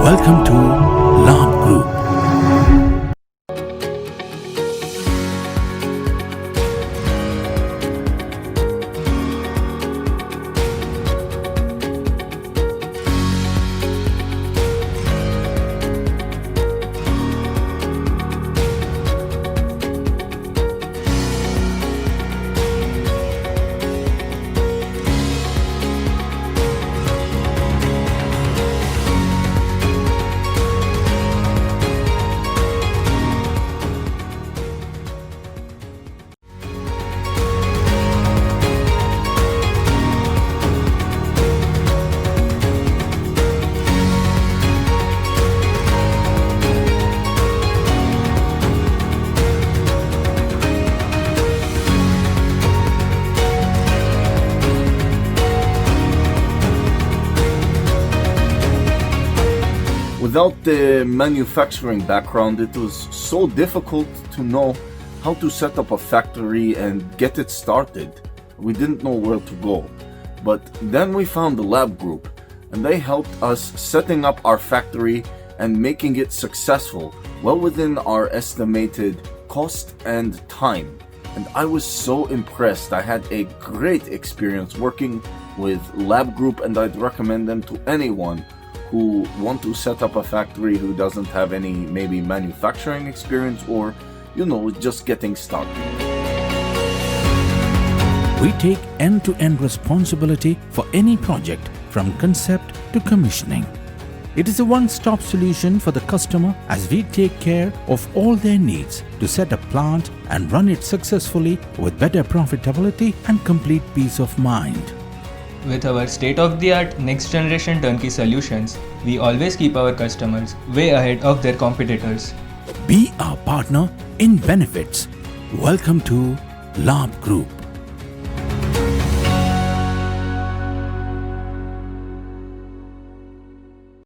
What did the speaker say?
Welcome to Labh Group. Without the manufacturing background, it was so difficult to know how to set up a factory and get it started. We didn't know where to go. But then we found the Labh Group, and they helped us setting up our factory and making it successful, well within our estimated cost and time. And I was so impressed. I had a great experience working with Labh Group, and I'd recommend them to anyone who want to set up a factory who doesn't have any maybe manufacturing experience or, just getting started. We take end-to-end responsibility for any project from concept to commissioning. It is a one-stop solution for the customer as we take care of all their needs to set a plant and run it successfully with better profitability and complete peace of mind. With our state-of-the-art next-generation turnkey solutions, we always keep our customers way ahead of their competitors. Be our partner in benefits. Welcome to Labh Group.